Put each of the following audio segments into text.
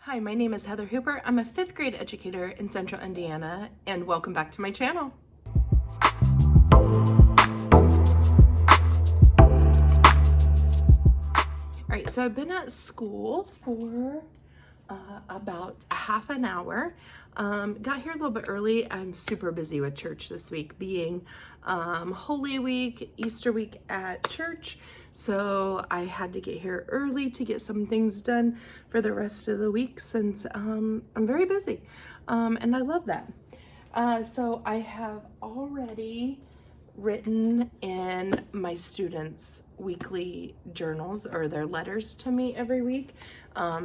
Hi, my name is Heather Hooper. I'm a fifth grade educator in Central Indiana, and welcome back to my channel. All right, so I've been at school for about a half an hour. Got here a little bit early. I'm super busy with church this week, being Holy Week, Easter week at church. So I had to get here early to get some things done for the rest of the week since I'm very busy. And I love that. So I have already written in my students' weekly journals or their letters to me every week.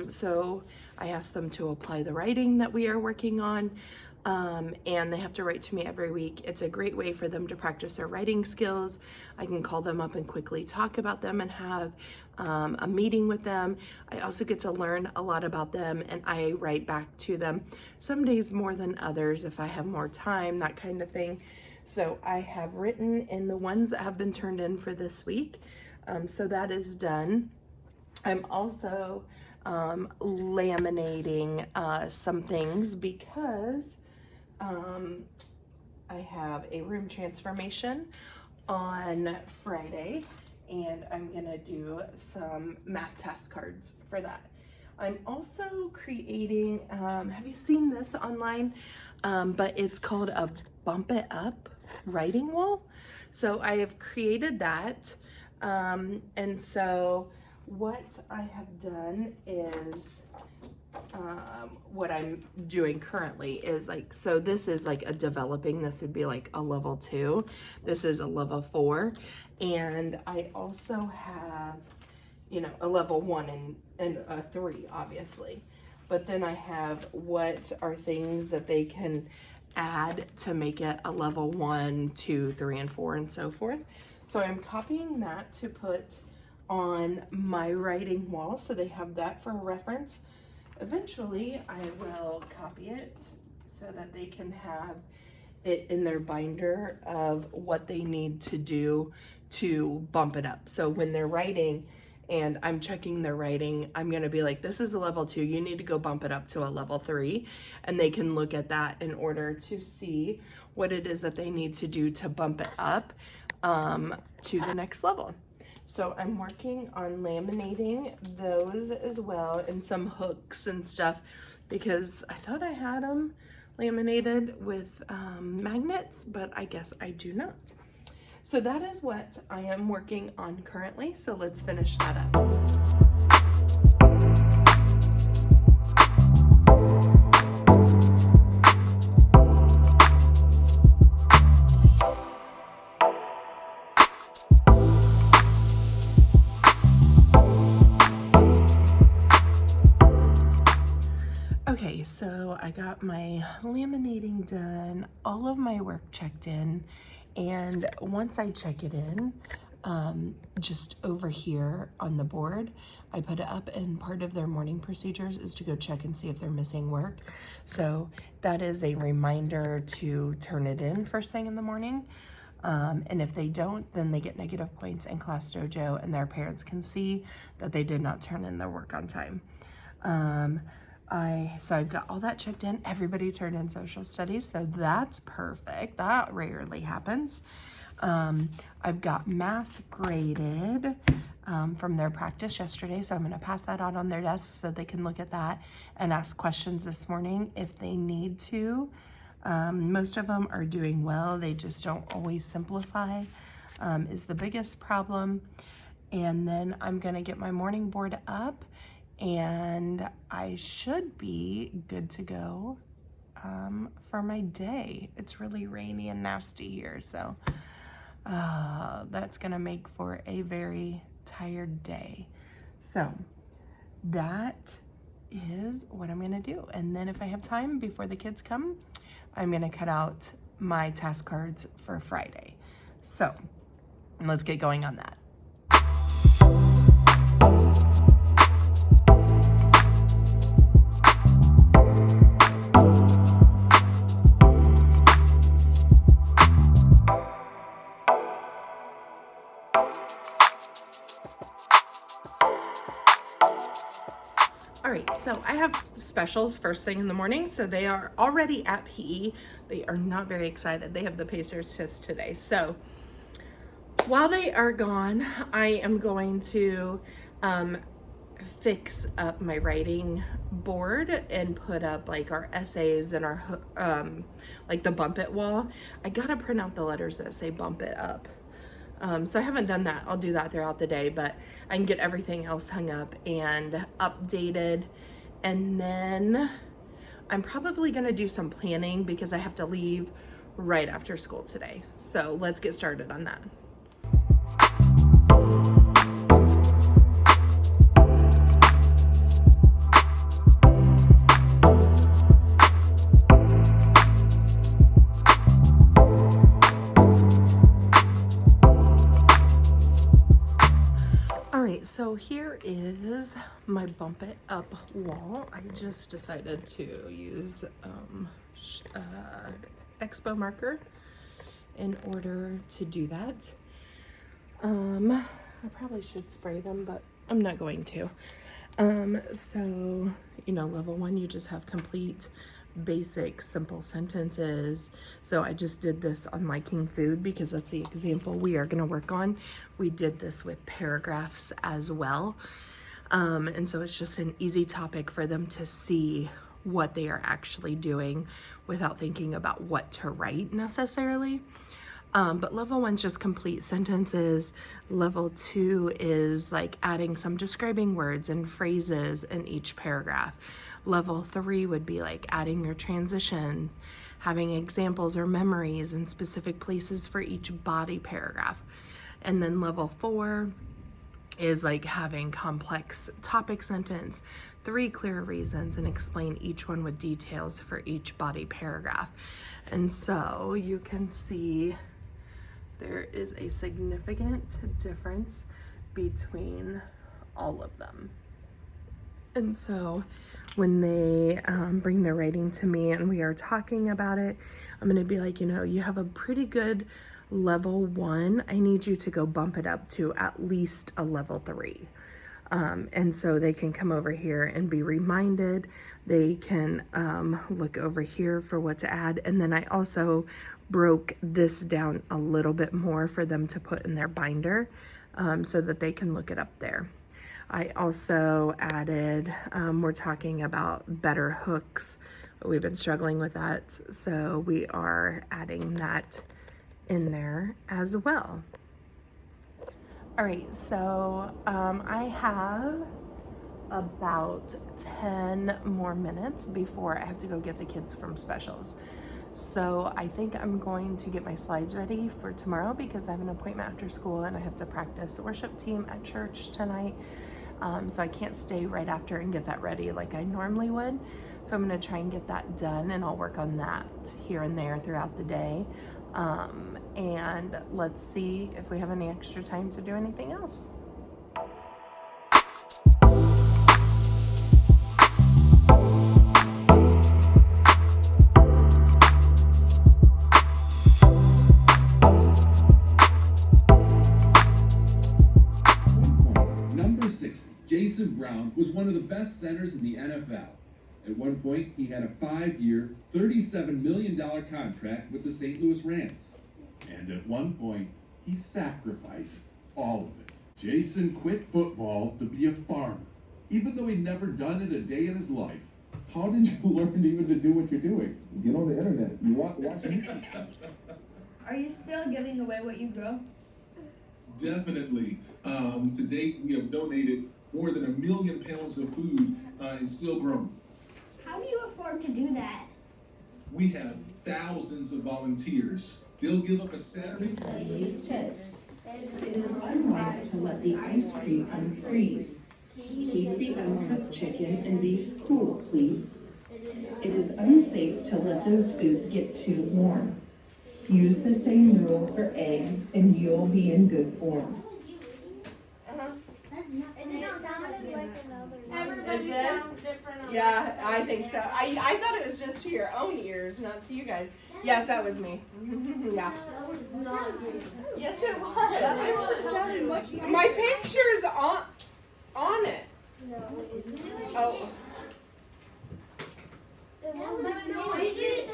So I ask them to apply the writing that we are working on, and they have to write to me every week. It's a great way for them to practice their writing skills. I can call them up and quickly talk about them and have a meeting with them. I also get to learn a lot about them, and I write back to them, some days more than others if I have more time, that kind of thing. So I have written in the ones that have been turned in for this week. So that is done. I'm also laminating some things because I have a room transformation on Friday, and I'm gonna do some math task cards for that. I'm also creating, have you seen this online? But it's called a Bump It Up writing wall. So I have created that. And so what I have done is, what I'm doing currently is like, so this is like a developing, this would be like a level 2. This is a level 4. And I also have, a level 1 and a 3, obviously. But then I have what are things that they can add to make it a level 1, 2, 3, and 4, and so forth. So I'm copying that to put on my writing wall so they have that for a reference. Eventually, I will copy it so that they can have it in their binder of what they need to do to bump it up. So when they're writing and I'm checking their writing, I'm gonna be like, this is a level 2, you need to go bump it up to a level 3. And they can look at that in order to see what it is that they need to do to bump it up to the next level. So I'm working on laminating those as well, and some hooks and stuff, because I thought I had them laminated with magnets, but I guess I do not. So that is what I am working on currently. So let's finish that up. Okay, so I got my laminating done, all of my work checked in, and once I check it in, just over here on the board, I put it up, and part of their morning procedures is to go check and see if they're missing work. So that is a reminder to turn it in first thing in the morning. And if they don't, then they get negative points in Class Dojo, and their parents can see that they did not turn in their work on time. So I've got all that checked in. Everybody turned in social studies, so that's perfect. That rarely happens. I've got math graded from their practice yesterday, so I'm going to pass that out on their desk so they can look at that and ask questions this morning if they need to. Most of them are doing well. They just don't always simplify, is the biggest problem. And then I'm going to get my morning board up, and I should be good to go for my day. It's really rainy and nasty here, so that's gonna make for a very tired day. So that is what I'm gonna do. And then if I have time before the kids come, I'm gonna cut out my task cards for Friday. So let's get going on that. All right, so I have specials first thing in the morning, so they are already at PE. They are not very excited. They have the Pacers test today. So while they are gone, I am going to fix up my writing board and put up like our essays and our like the bump it wall. I gotta print out the letters that say bump it up. So I haven't done that. I'll do that throughout the day, but I can get everything else hung up and updated. And then I'm probably gonna do some planning because I have to leave right after school today. So let's get started on that. So here is my bump it up wall. I just decided to use Expo marker in order to do that. I probably should spray them, but I'm not going to. So, you know, level 1, you just have complete basic simple sentences. So I just did this on liking food because that's the example we are going to work on. We did this with paragraphs as well. And so it's just an easy topic for them to see what they are actually doing without thinking about what to write necessarily. But level 1's just complete sentences. Level 2 is like adding some describing words and phrases in each paragraph. Level 3 would be like adding your transition, having examples or memories in specific places for each body paragraph. And then level 4 is like having complex topic sentence, 3 clear reasons, and explain each one with details for each body paragraph. And so you can see there is a significant difference between all of them. And so when they bring their writing to me and we are talking about it, I'm going to be like, you know, you have a pretty good level 1. I need you to go bump it up to at least a level 3. And so they can come over here and be reminded. They can look over here for what to add. And then I also broke this down a little bit more for them to put in their binder so that they can look it up there. I also added, we're talking about better hooks. We've been struggling with that. So we are adding that in there as well. All right, so I have about 10 more minutes before I have to go get the kids from specials. So I think I'm going to get my slides ready for tomorrow because I have an appointment after school and I have to practice worship team at church tonight. So I can't stay right after and get that ready like I normally would. So I'm gonna try and get that done and I'll work on that here and there throughout the day. And let's see if we have any extra time to do anything else. Number 60, Jason Brown was one of the best centers in the NFL. At one point, he had a 5-year, $37 million contract with the St. Louis Rams. And at one point, he sacrificed all of it. Jason quit football to be a farmer, even though he'd never done it a day in his life. How did you learn even to do what you're doing? Get on the internet. You watch YouTube. Are you still giving away what you grow? Definitely. To date, we have donated more than 1 million pounds of food and still growing. How do you afford to do that? We have thousands of volunteers. They'll give up a Saturday. These tips. It is unwise to let the ice cream unfreeze. Keep the uncooked chicken and beef cool, please. It is unsafe to let those foods get too warm. Use the same rule for eggs and you'll be in good form. Everybody sounds different. Yeah, I think so. I thought it was just to your own ears, not to you guys. Yes, that was me. Yeah. That was not good. Yes, it was. My picture's on it. No, it isn't. Oh.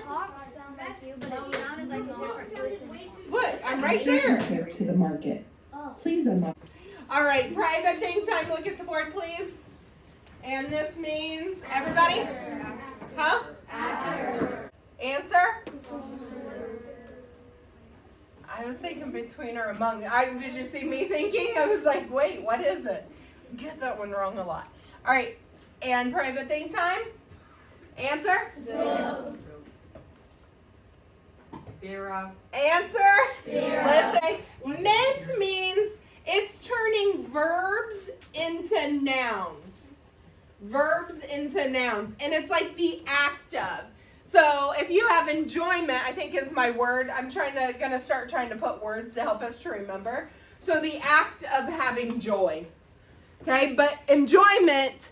talk sound like you, but it sounded like a different person. What? I'm right Take your there. trip to the market. Oh. Please unlock. All right, private think time. Look at the board, please. And this means everybody? Huh? Answer? I was thinking between or among. Did you see me thinking? I was like, wait, what is it? Get that one wrong a lot. All right, and private think time? Answer? Vera. Answer? Let's say meant means it's turning verbs into nouns. Verbs into nouns. And it's like the act of. So if you have enjoyment, I think is my word. I'm gonna start trying to put words to help us to remember. So the act of having joy. Okay, but enjoyment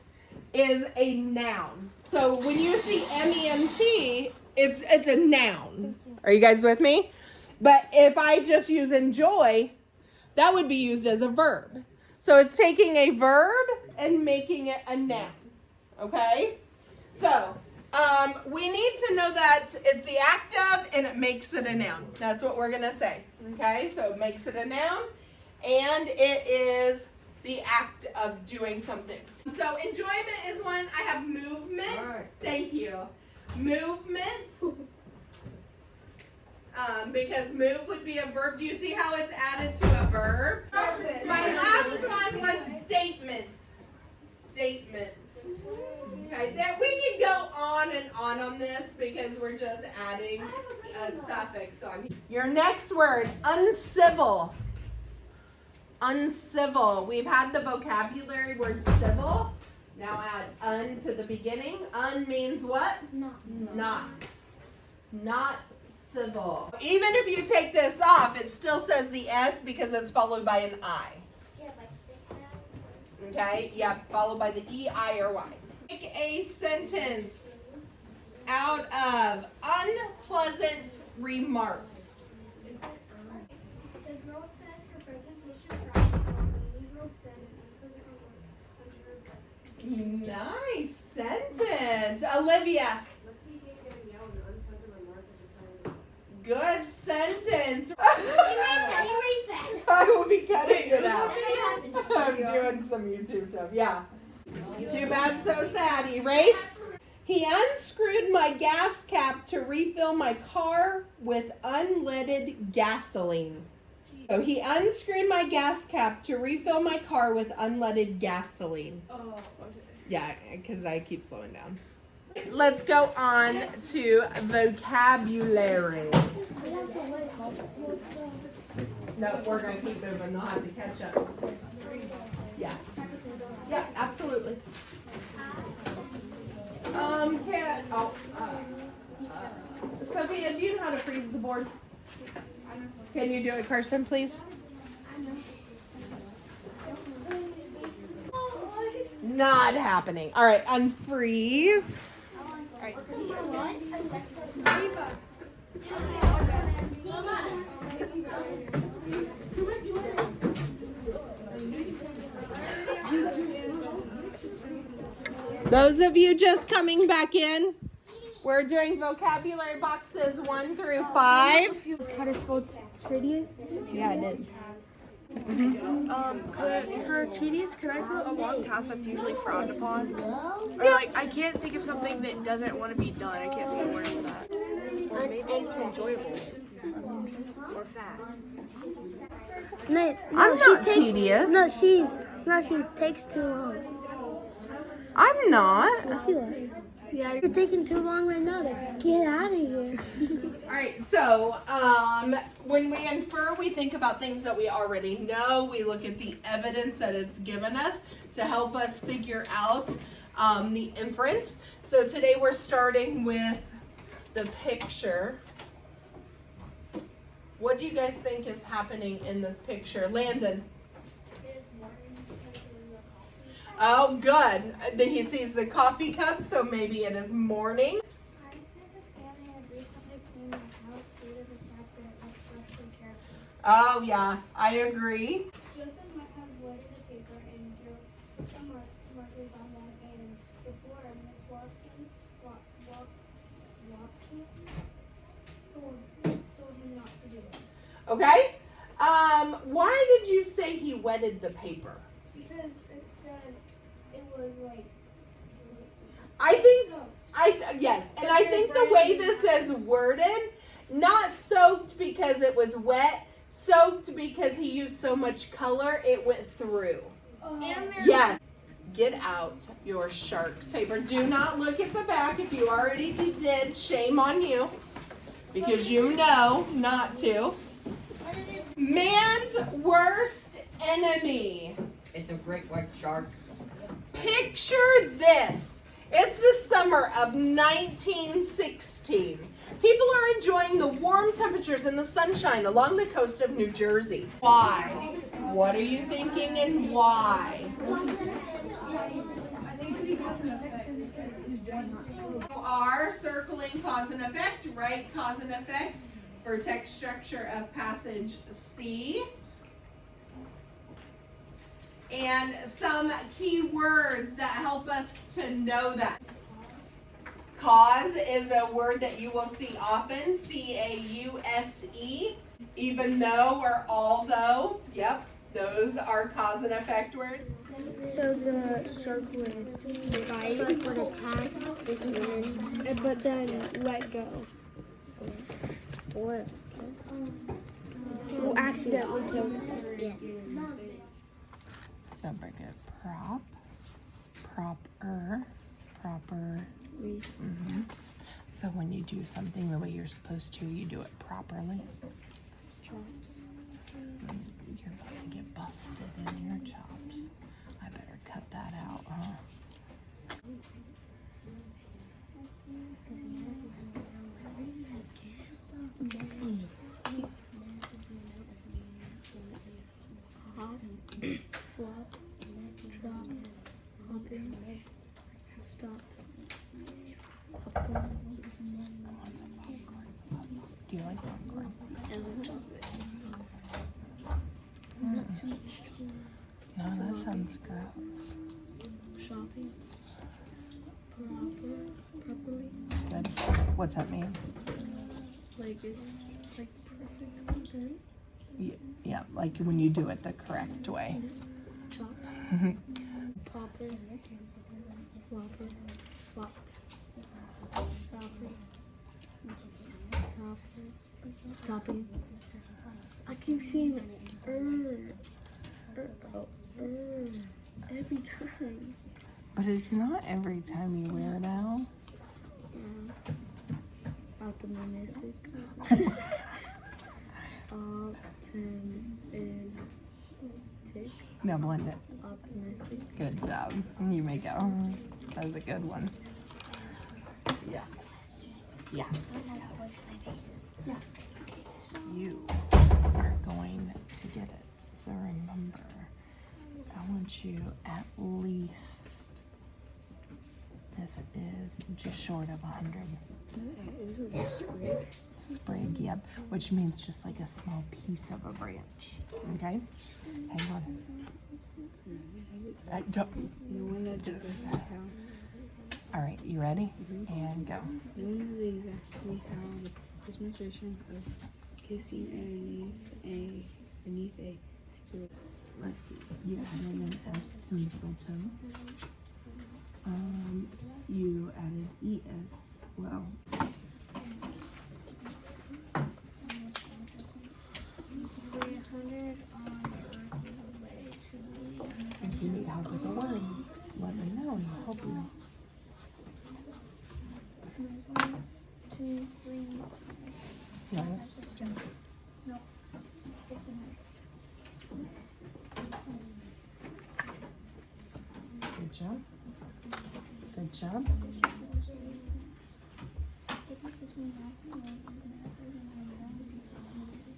is a noun. So when you see MENT, it's a noun. Are you guys with me? But if I just use enjoy, that would be used as a verb. So it's taking a verb and making it a noun. Okay? So we need to know that it's the act of and it makes it a noun. That's what we're going to say. Okay? So it makes it a noun and it is the act of doing something. So enjoyment is one. I have movement. Right. Thank you. Movement. Because move would be a verb. Do you see how it's added to a verb? My last one was statement. Statement. Okay, there we could go on this because we're just adding a suffix on. Your next word, uncivil. Uncivil. We've had the vocabulary word civil. Now add un to the beginning. Un means what? Not. Not civil. Even if you take this off, it still says the S because it's followed by an I. Okay? Yeah, followed by the E, I, or Y. Make a sentence out of unpleasant remark. The girl said her presentation rocked, while the Negro said an unpleasant remark under her breast. Nice sentence. Olivia. Good sentence. Erase that. I will be cutting it out. What I'm happened? doing some YouTube stuff. Yeah. Too bad, so sad. Erase. He unscrewed my gas cap to refill my car with unleaded gasoline. So he unscrewed my gas cap to refill my car with unleaded gasoline. Oh, okay. Yeah, because I keep slowing down. Let's go on to vocabulary. No, we're going to keep moving. They'll have to catch up. Yeah. Yeah, absolutely. Sophia, do you know how to freeze the board? Can you do it, Carson, please? Not happening. All right, unfreeze. Those of you just coming back in, we're doing vocabulary boxes 1 through 5. How to spell tedious? Yeah, it is. For tedious, can I put a long task that's usually frowned upon? Or like, I can't think of something that doesn't want to be done. I can't think of a word for that. Or maybe it's enjoyable. Or fast. I'm not tedious. She takes too long. I'm not. Yes, you are. Yeah, you're taking too long right now to get out of here. All right, so when we infer, we think about things that we already know. We look at the evidence that it's given us to help us figure out the inference. So today we're starting with the picture. What do you guys think is happening in this picture? Landon? Oh, good. He sees the coffee cup, so maybe it is morning. Oh, yeah, I agree. Joseph might have voided the paper and drew some markers on them, and before Miss Watson walked Okay? Why did you say he wetted the paper? Because it said it was like. Yes, and I think the way this is worded, not soaked because it was wet, soaked because he used so much color, it went through. Yes. Get out your shark's paper. Do not look at the back. If you already did, shame on you. Because you know not to. Man's worst enemy. It's a great white shark. Picture this. It's the summer of 1916. People are enjoying the warm temperatures and the sunshine along the coast of New Jersey. Why? What are you thinking and why? You are circling cause and effect, right? Cause and effect for text structure of passage C. And some key words that help us to know that. Cause is a word that you will see often, C-A-U-S-E, even though or although. Yep, those are cause and effect words. So the shark would bite, would attack, but then let go. Or will accidentally kill them. So break it. Prop, proper, proper. So when you do something the way you're supposed to, you do it properly. Chops. You're about to get busted in your chops. I better cut that out, huh? Hop, flop, drop, hopping, stopped. Popcorn. Do you like popcorn? And chocolate. Mm. Not too much. No, that sounds gross. Shopping. Properly. Good. What's that mean? Like it's like perfect. Then Yeah, like when you do it the correct way. chop. Popper. Flopper. Flopped. Shopper. Topper. Topping. I keep seeing every time. But it's not every time, you weirdo. Optimistic. Optimistic. No, blend it. Optimistic. Good job. You may go. That was a good one. Yeah. Yeah. You are going to get it. So remember, I want you at least, this is just short of 100. Is it a sprig? Sprig, yep, which means just like a small piece of a branch. Okay? Hang on. I don't. The one that doesn't count. All right, you ready? And go. The one who's exactly how the presentation of kissing beneath a sprig. Let's see. You added an S to mistletoe. You added ES. Well. If you need help with a word, let me know and I'll help you. 1, 2, 3. Yes. No. 600. Good job. Good job.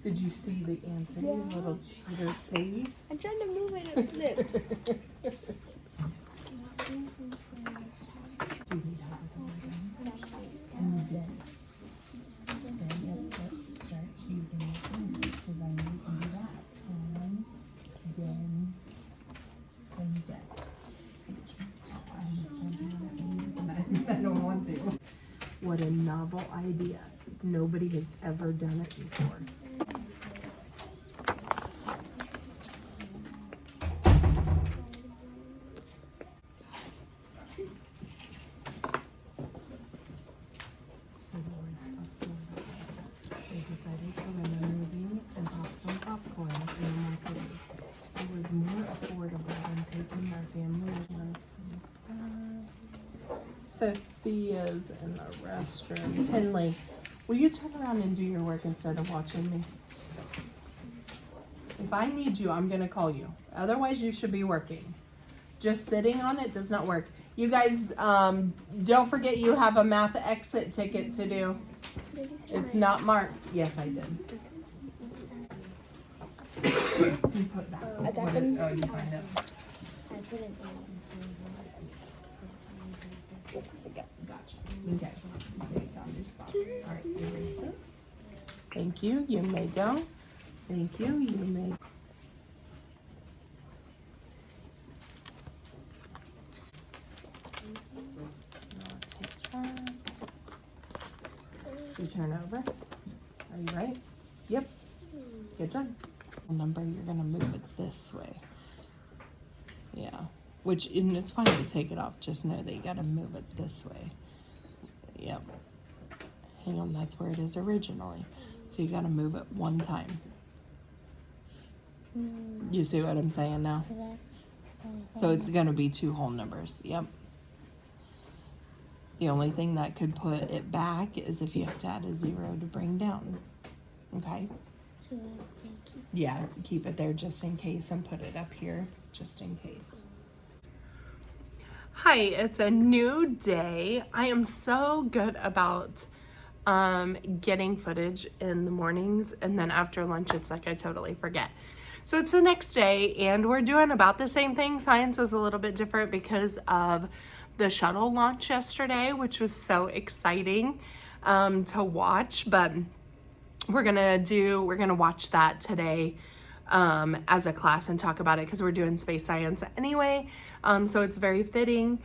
Did you see the answer, you little cheater face? I'm trying to move it and flip. You need help with the word. And dense. So let's start using your fingers because I know you can do that. Dense, and dense. I understand what it means and I don't want to. What a novel idea. Nobody has ever done it before. So the words affordable. They decided to rent a movie and pop some popcorn in the microwave. It was more affordable than taking our family around. Sophia's in the restroom. Tinley, will you turn around and do your work instead of watching me? If I need you, I'm gonna call you. Otherwise, you should be working. Just sitting on it does not work. You guys, don't forget you have a math exit ticket to do. It's not marked. Yes, I did. You put that. I got them. Oh, you find it. I put it down. Gotcha. Okay. So it's on your spot. All right, erase it. Thank you. You may go. Thank you. You may. I'll take that. You turn over. Are you right? Yep. Good job. Number, you're gonna move it this way. Yeah. Which, and it's fine to take it off. Just know that you gotta move it this way. Yep. Hang on, that's where it is originally. So you gotta move it one time. You see what I'm saying now? So it's gonna be 2 whole numbers. Yep. The only thing that could put it back is if you have to add a 0 to bring down. Okay? Yeah, keep it there just in case and put it up here just in case. Hi, it's a new day. I am so good about getting footage in the mornings, and then after lunch it's like I totally forget. So it's the next day and we're doing about the same thing. Science is a little bit different because of the shuttle launch yesterday, which was so exciting to watch, but we're gonna watch that today as a class and talk about it because we're doing space science anyway. So it's very fitting.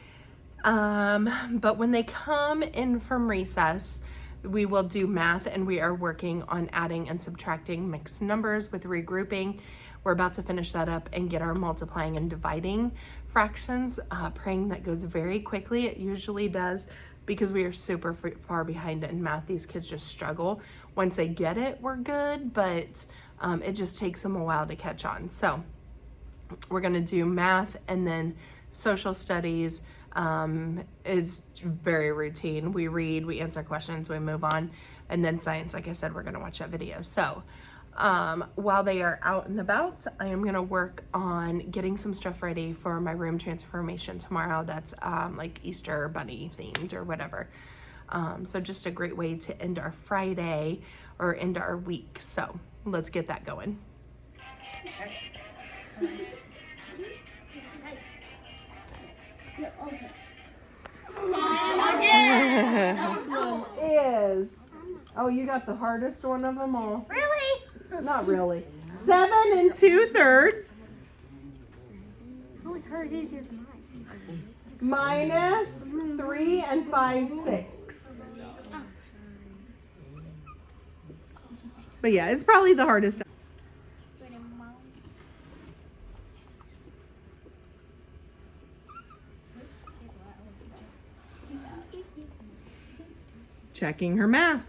But when they come in from recess, we will do math, and we are working on adding and subtracting mixed numbers with regrouping. We're about to finish that up and get our multiplying and dividing fractions, praying that goes very quickly. It usually does because we are super far behind in math. These kids just struggle. Once they get it, we're good, but it just takes them a while to catch on. So we're gonna do math, and then social studies is very routine. We read, we answer questions, we move on, and then science, like I said, we're gonna watch that video. So while they are out and about, I am gonna work on getting some stuff ready for my room transformation tomorrow. That's like Easter bunny themed or whatever. So just a great way to end our Friday or end our week. So let's get that going. Is. Oh, you got the hardest one of them all. Really? Not really. 7 2/3 Oh, it's hers easier than mine. minus 3 5/6. But yeah, it's probably the hardest. Checking her math.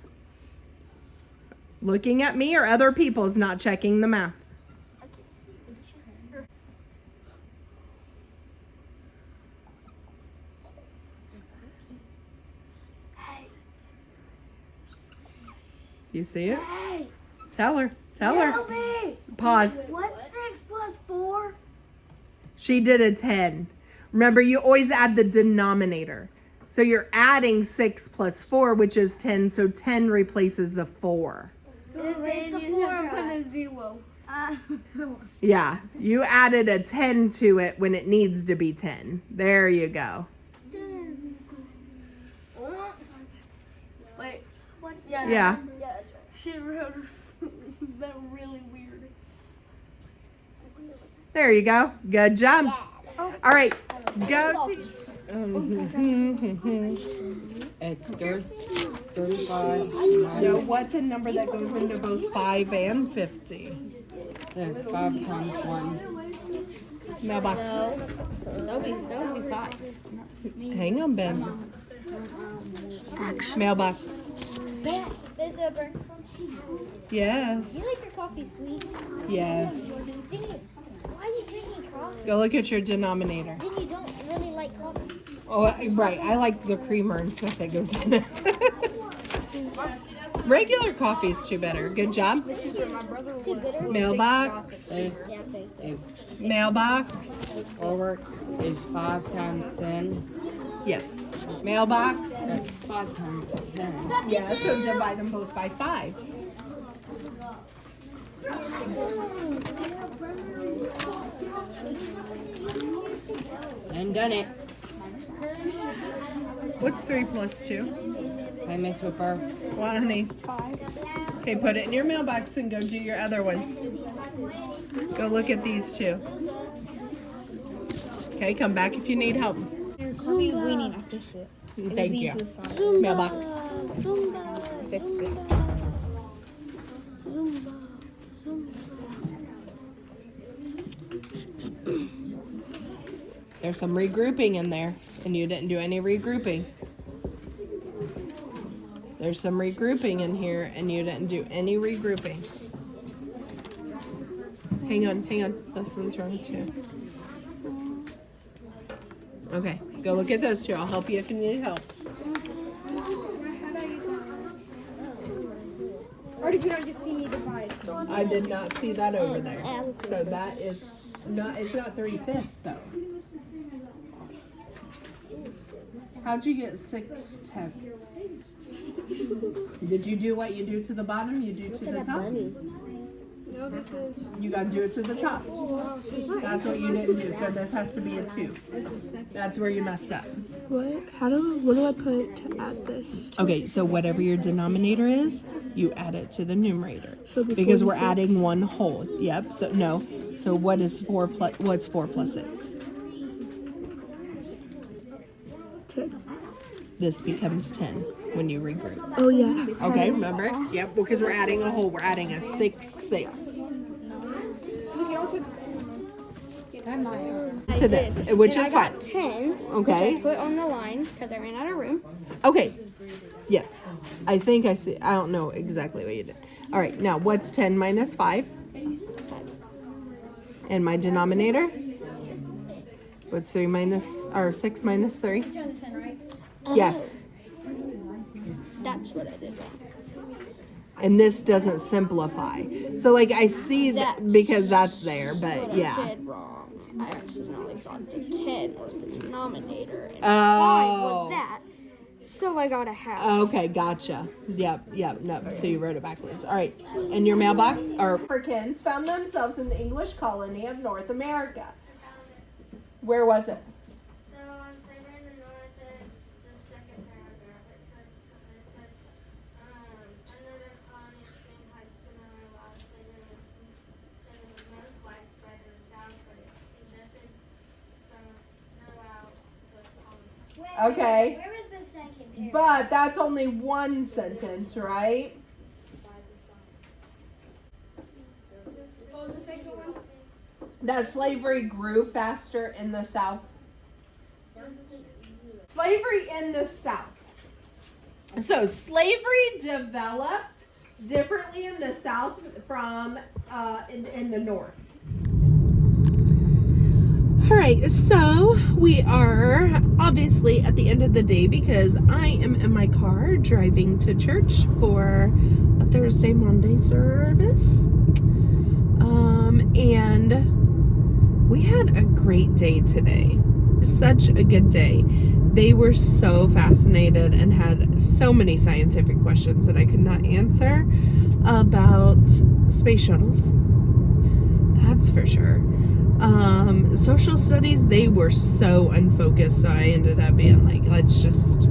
Looking at me or other people's not checking the math. You see it? Hey, Tell her. Tell her. help me. Pause. What's 6 plus 4? She did a 10. Remember, you always add the denominator. So you're adding 6 plus 4, which is 10. So 10 replaces the 4. So erase the 4 and put a 0. Yeah, you added a 10 to it when it needs to be 10. There you go. Wait, Yeah. she wrote that really weird. There you go. Good job. All right, go. at 35 So minus what's a number that goes into both 5 and 50? 5 times 1. Mailbox. That would be 5. Hang on, Ben. Mailbox. Hey, Sober. Yes. You like your coffee sweet? Yes. Then you, why are you drinking coffee? Go look at your denominator. Then you don't really like coffee. Oh, right. I like the creamer and stuff that goes in it. Regular coffee is too better. Good job. Too bitter? Mailbox. If, Yeah, okay. if Mailbox. forward is 5 times 10, Yes. Mailbox. that's 5 times 10. Sup, Yeah, so YouTube? divide them both by 5. And done it. What's 3 plus 2? Hey, Miss Whipper. What, honey? 5. Okay, put it in your mailbox and go do your other one. Go look at these two. Okay, come back if you need help. Your coffee is leaning. I fix it. Thank you. Mailbox. Fix it. There's some regrouping in there, and you didn't do any regrouping. There's some regrouping in here, and you didn't do any regrouping. Hang on. This one's wrong too. Okay, go look at those two. I'll help you if you need help. Or did you not just see me divide? I did not see that over there. So that is not, it's not 3/5 though. How'd you get 6/10? Did you do what you do to the bottom? You do to the top? No, because You gotta do it to the top. That's what you didn't do, so this has to be a 2. That's where you messed up. what do I put to add this? Okay, so whatever your denominator is, you add it to the numerator. So the Because we're 46. adding one whole. Yep, so no. So what is 4 plus, what's 4 plus 6? 10. This becomes 10 when you regroup. Oh yeah. Okay, remember? Yep, because we're adding a whole, we're adding a 6, 6 We can also to this, which is fine. 10. Okay. Put on the line because I ran out of room. Okay. Yes. I think I see. I don't know exactly what you did. All right. Now, what's 10 minus 5? And my denominator? What's 3 minus, or 6 minus 3? Yes. That's what I did wrong. And this doesn't simplify. So, like, I see that That's because that's there, but I yeah. did wrong. I accidentally thought the 10 was the denominator and 5 Oh. was that. So I got a half. Okay, gotcha. Yep. No, so you wrote it backwards. All right. And your mailbox, or Africans found themselves in the English colony of North America. Where was it? So on Slavery in the North, it's the second paragraph. It says, under the colonies, Spain had similar laws. Slavery was most widespread in the South, but it existed throughout the colonies. Okay. Where was the second paragraph? But that's only one sentence, right? What was the second one? That slavery grew faster in the South. Slavery in the South. So slavery developed differently in the South from in the North. All right, so we are obviously at the end of the day because I am in my car driving to church for a Thursday, Monday service. And we had a great day today. Such a good day. They were so fascinated and had so many scientific questions that I could not answer about space shuttles. That's for sure. Social studies, they were so unfocused, so I ended up being like, let's just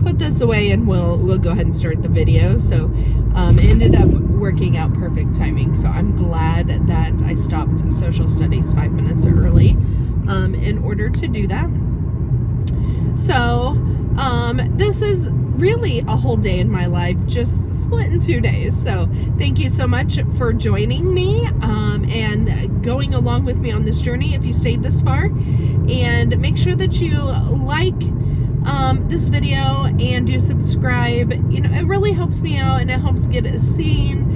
put this away and we'll go ahead and start the video. So it ended up working out perfect timing. So I'm glad that I stopped social studies 5 minutes early in order to do that. So this is really a whole day in my life, just split in 2 days. So thank you so much for joining me and going along with me on this journey if you stayed this far. And make sure that you like this video and do subscribe. You know, it really helps me out and it helps get it seen.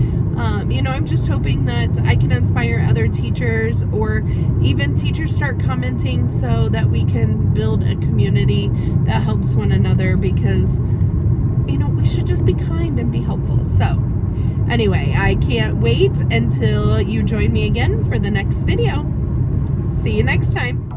You know, I'm just hoping that I can inspire other teachers, or even teachers start commenting, so that we can build a community that helps one another, because, you know, we should just be kind and be helpful. So anyway, I can't wait until you join me again for the next video. See you next time.